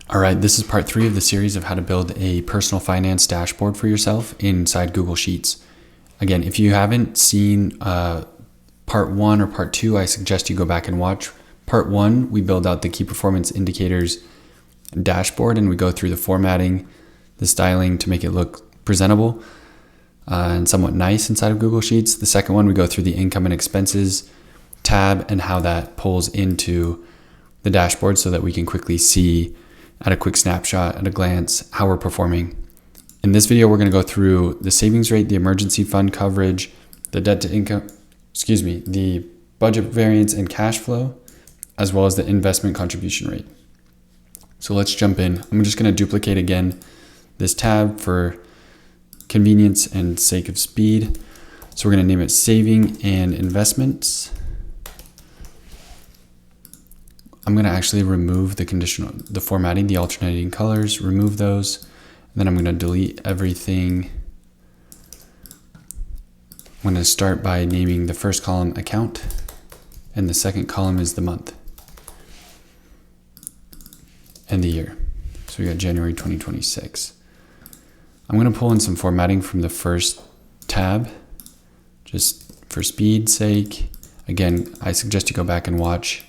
All right, this is part 3 of the series of how to build a personal finance dashboard for yourself inside Google Sheets. Again, if you haven't seen part 1 or part 2, I suggest you go back and watch. Part 1, we build out the key performance indicators dashboard and we go through the formatting, the styling to make it look presentable and somewhat nice inside of Google Sheets. The second one, we go through the income and expenses tab and how that pulls into the dashboard so that we can quickly see at a quick snapshot, at a glance, how we're performing. In this video, we're going to go through the savings rate, the emergency fund coverage, the debt to income, the budget variance and cash flow, as well as the investment contribution rate. So let's jump in. I'm just going to duplicate again this tab for convenience and sake of speed. So we're going to name it saving and investments. I'm going to actually remove the formatting, the alternating colors, remove those. And then I'm going to delete everything. I'm going to start by naming the first column account and the second column is the month and the year. So we got January 2026. I'm going to pull in some formatting from the first tab just for speed's sake. Again, I suggest you go back and watch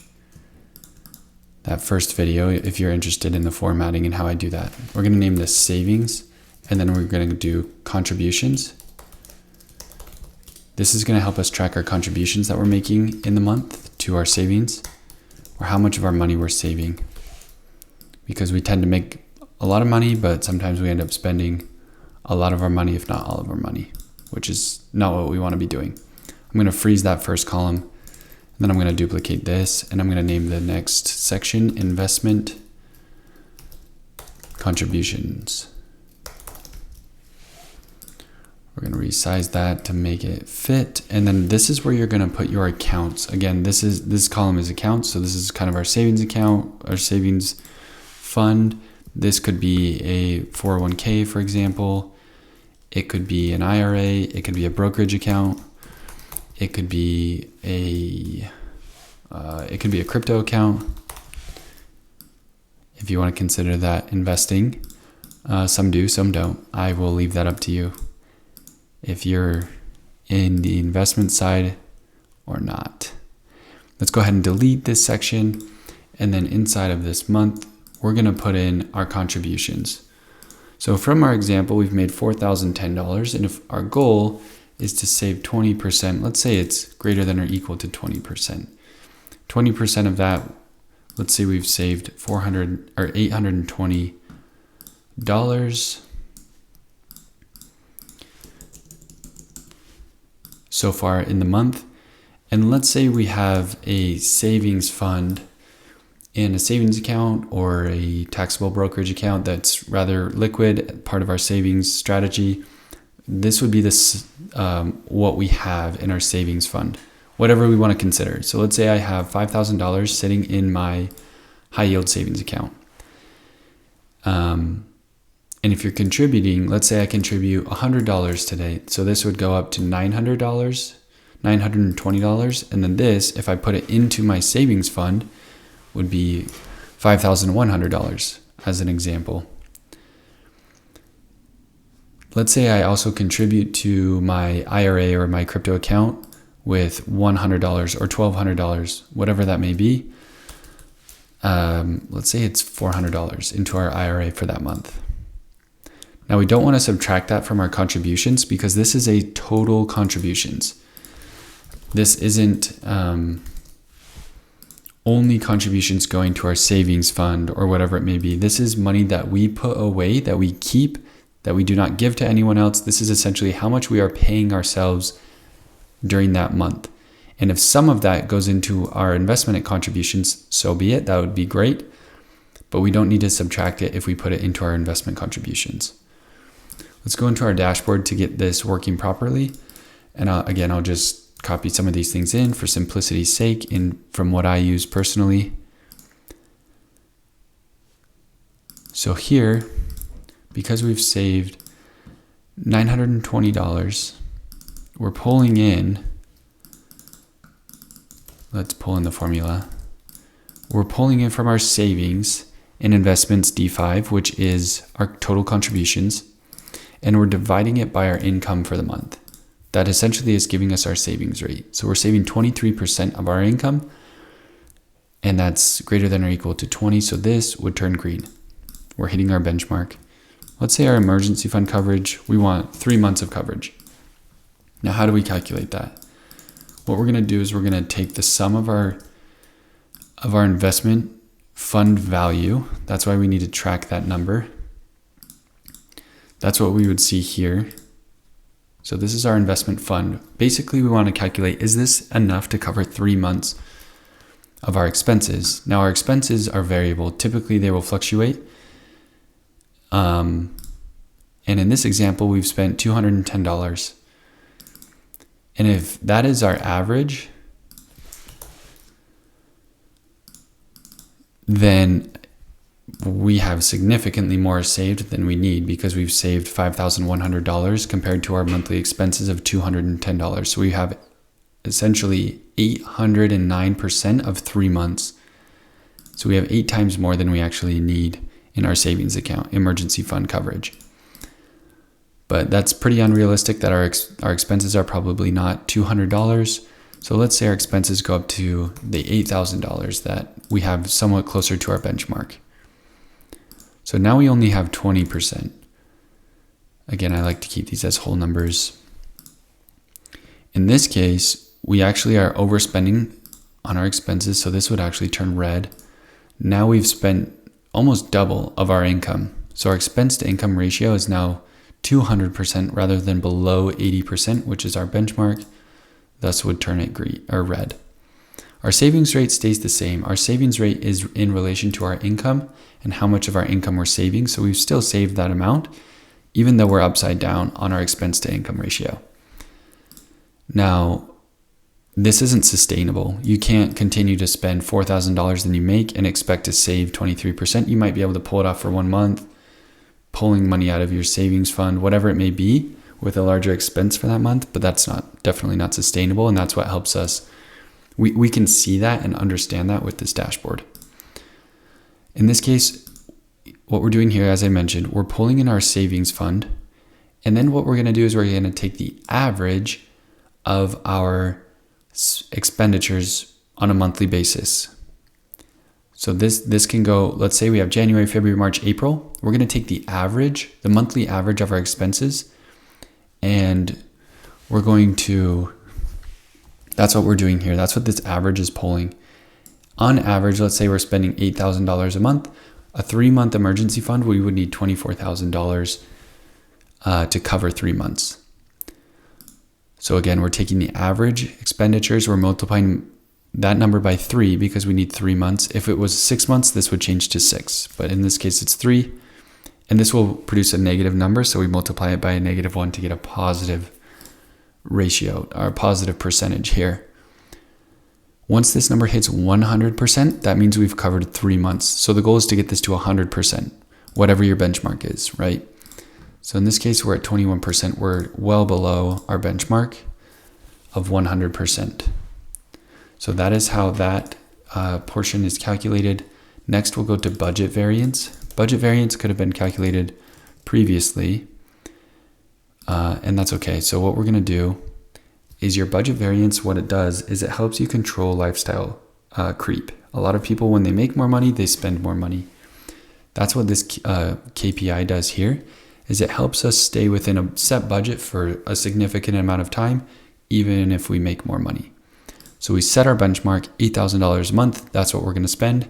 that first video if you're interested in the formatting and how I do that. We're going to name this savings and then we're going to do contributions. This is going to help us track our contributions that we're making in the month to our savings or how much of our money we're saving, because we tend to make a lot of money, but sometimes we end up spending a lot of our money, if not all of our money, which is not what we want to be doing. I'm going to freeze that first column. Then I'm going to duplicate this and I'm going to name the next section investment contributions. We're going to resize that to make it fit. And then this is where you're going to put your accounts. Again, this column is accounts. So this is kind of our savings account, our savings fund. This could be a 401k, for example. It could be an IRA. It could be a brokerage account. It could be a crypto account if you want to consider that investing. Some do, some don't. I will leave that up to you if you're in the investment side or not. Let's go ahead and delete this section. And then inside of this month, we're going to put in our contributions. So from our example, we've made $4,010. And if our goal is to save 20%. Let's say it's greater than or equal to 20%. 20% of that, let's say we've saved $820 so far in the month. And let's say we have a savings fund in a savings account or a taxable brokerage account that's rather liquid, part of our savings strategy. This would be what we have in our savings fund, whatever we want to consider. So let's say I have $5,000 sitting in my high yield savings account. And if you're contributing, let's say I contribute $100 today. So this would go up to $920. And then this, if I put it into my savings fund, would be $5,100 as an example. Let's say I also contribute to my IRA or my crypto account with $100 or $1,200, whatever that may be. Let's say it's $400 into our IRA for that month. Now we don't want to subtract that from our contributions because this is a total contributions. This isn't only contributions going to our savings fund or whatever it may be. This is money that we put away, that we keep, that we do not give to anyone else. This is essentially how much we are paying ourselves during that month. And if some of that goes into our investment contributions, so be it, that would be great. But we don't need to subtract it if we put it into our investment contributions. Let's go into our dashboard to get this working properly. And again, I'll just copy some of these things in for simplicity's sake from what I use personally. So here, because we've saved $920, we're pulling in, let's pull in the formula. We're pulling in from our savings in investments D5, which is our total contributions, and we're dividing it by our income for the month. That essentially is giving us our savings rate. So we're saving 23% of our income, and that's greater than or equal to 20. So this would turn green. We're hitting our benchmark. Let's say our emergency fund coverage, we want 3 months of coverage. Now, how do we calculate that? What we're going to do is we're going to take the sum of our investment fund value. That's why we need to track that number. That's what we would see here. So this is our investment fund. Basically, we want to calculate, is this enough to cover 3 months of our expenses? Now, our expenses are variable. Typically, they will fluctuate. And in this example, we've spent $210. And if that is our average, then we have significantly more saved than we need because we've saved $5,100 compared to our monthly expenses of $210. So we have essentially 809% of 3 months. So we have 8 times more than we actually need in our savings account, emergency fund coverage. But that's pretty unrealistic that our expenses are probably not $200. So let's say our expenses go up to the $8,000 that we have somewhat closer to our benchmark. So now we only have 20%. Again, I like to keep these as whole numbers. In this case, we actually are overspending on our expenses, so this would actually turn red. Now we've spent almost double of our income. So our expense to income ratio is now 200% rather than below 80%, which is our benchmark. Thus would turn it green or red. Our savings rate stays the same. Our savings rate is in relation to our income and how much of our income we're saving. So we've still saved that amount, even though we're upside down on our expense to income ratio. Now, this isn't sustainable. You can't continue to spend $4,000 than you make and expect to save 23%. You might be able to pull it off for 1 month, pulling money out of your savings fund, whatever it may be, with a larger expense for that month, but that's definitely not sustainable. And that's what helps us. We can see that and understand that with this dashboard. In this case, what we're doing here, as I mentioned, we're pulling in our savings fund. And then what we're going to do is we're going to take the average of our expenditures on a monthly basis. So this can go, let's say we have January, February, March, April. We're going to take the average, the monthly average of our expenses, and we're going to, that's what we're doing here. That's what this average is pulling. On average, let's say we're spending $8,000 a month. A 3-month emergency fund, we would need $24,000 to cover 3 months. So again, we're taking the average expenditures, we're multiplying that number by 3 because we need 3 months. If it was 6 months, this would change to 6. But in this case, it's 3. And this will produce a negative number, so we multiply it by a -1 to get a positive ratio, or a positive percentage here. Once this number hits 100%, that means we've covered 3 months. So the goal is to get this to 100%, whatever your benchmark is, right? So in this case, we're at 21%. We're well below our benchmark of 100%. So that is how that portion is calculated. Next, we'll go to budget variance. Budget variance could have been calculated previously, and that's okay. So what we're going to do is your budget variance, what it does is it helps you control lifestyle creep. A lot of people, when they make more money, they spend more money. That's what this KPI does here, is it helps us stay within a set budget for a significant amount of time, even if we make more money. So we set our benchmark, $8,000 a month. That's what we're going to spend.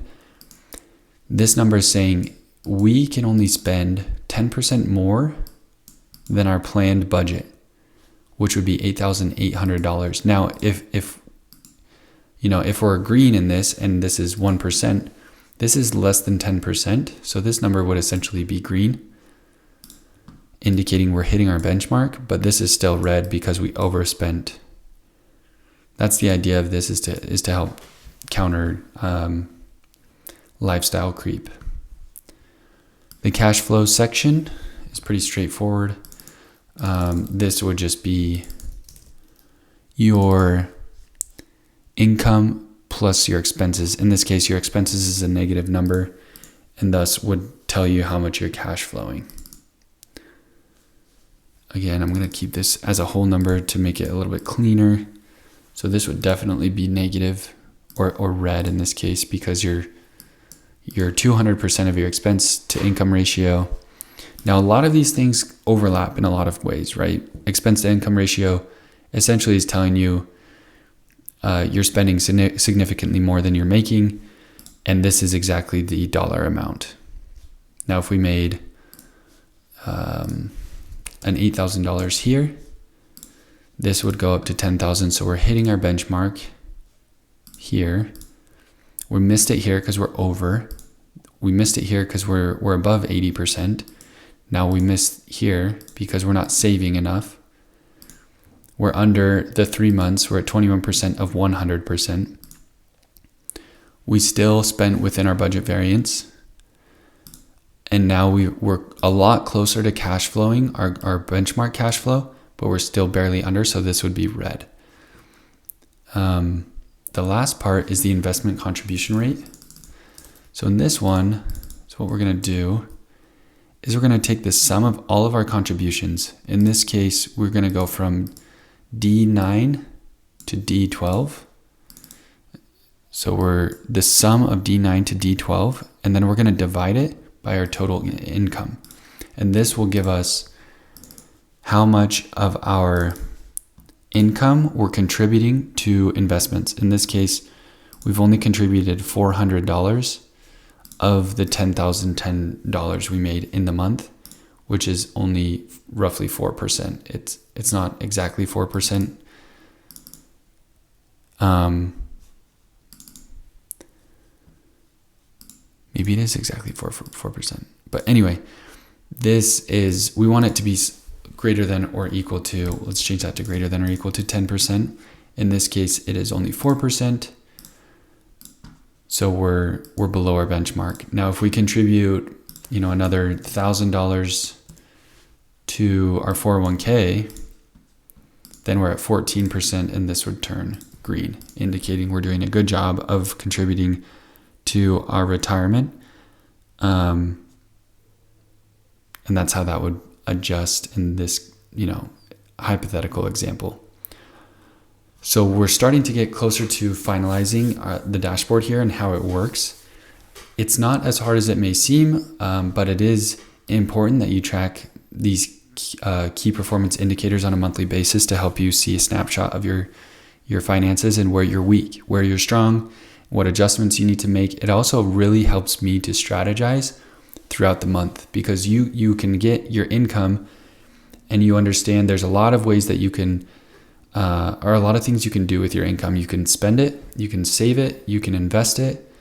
This number is saying we can only spend 10% more than our planned budget, which would be $8,800. Now, if we're green in this and this is 1%, this is less than 10%. So this number would essentially be green, indicating we're hitting our benchmark, but this is still red because we overspent. That's the idea of this, is to help counter lifestyle creep. The cash flow section is pretty straightforward. This would just be your income plus your expenses. In this case, your expenses is a negative number, and thus would tell you how much you're cash flowing. Again, I'm going to keep this as a whole number to make it a little bit cleaner. So this would definitely be negative or red in this case, because you're 200% of your expense to income ratio. Now, a lot of these things overlap in a lot of ways, right? Expense to income ratio essentially is telling you you're spending significantly more than you're making, and this is exactly the dollar amount. Now, if we made an $8,000 here, this would go up to 10,000. So we're hitting our benchmark here. We missed it here because we're over. We missed it here because we're above 80%. Now we missed here because we're not saving enough. We're under the 3 months. We're at 21% of 100%. We still spent within our budget variance. And now we're a lot closer to cash flowing, our benchmark cash flow, but we're still barely under. So this would be red. The last part is the investment contribution rate. So in this one, so what we're going to do is we're going to take the sum of all of our contributions. In this case, we're going to go from D9 to D12. So we're the sum of D9 to D12, and then we're going to divide it by our total income. And this will give us how much of our income we're contributing to investments. In this case, we've only contributed $400 of the $10,010 we made in the month, which is only roughly 4%. It's not exactly 4%. Maybe it is exactly 4%. But anyway, we want it to be greater than or equal to, let's change that to greater than or equal to 10%. In this case, it is only 4%. So we're below our benchmark. Now, if we contribute, another $1,000 to our 401k, then we're at 14%, and this would turn green, indicating we're doing a good job of contributing to our retirement. And that's how that would adjust in this, hypothetical example. So we're starting to get closer to finalizing the dashboard here and how it works. It's not as hard as it may seem, but it is important that you track these key performance indicators on a monthly basis to help you see a snapshot of your finances and where you're weak, where you're strong, what adjustments you need to make. It also really helps me to strategize throughout the month, because you can get your income and you understand there's a lot of ways that you can or a lot of things you can do with your income. You can spend it, you can save it, you can invest it,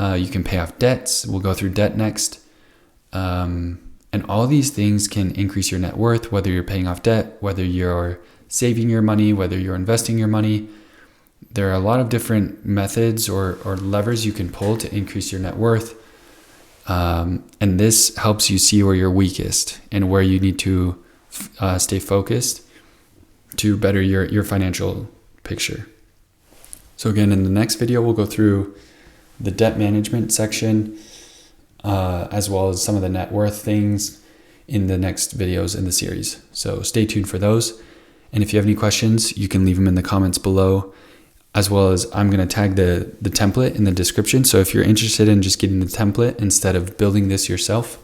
you can pay off debts. We'll go through debt next. And all these things can increase your net worth, whether you're paying off debt, whether you're saving your money, whether you're investing your money. There are a lot of different methods or levers you can pull to increase your net worth. And this helps you see where you're weakest and where you need to stay focused to better your financial picture. So again, in the next video, we'll go through the debt management section, as well as some of the net worth things in the next videos in the series. So stay tuned for those. And if you have any questions, you can leave them in the comments below, as well as I'm going to tag the template in the description. So if you're interested in just getting the template instead of building this yourself,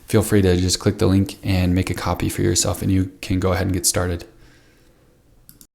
feel free to just click the link and make a copy for yourself, and you can go ahead and get started.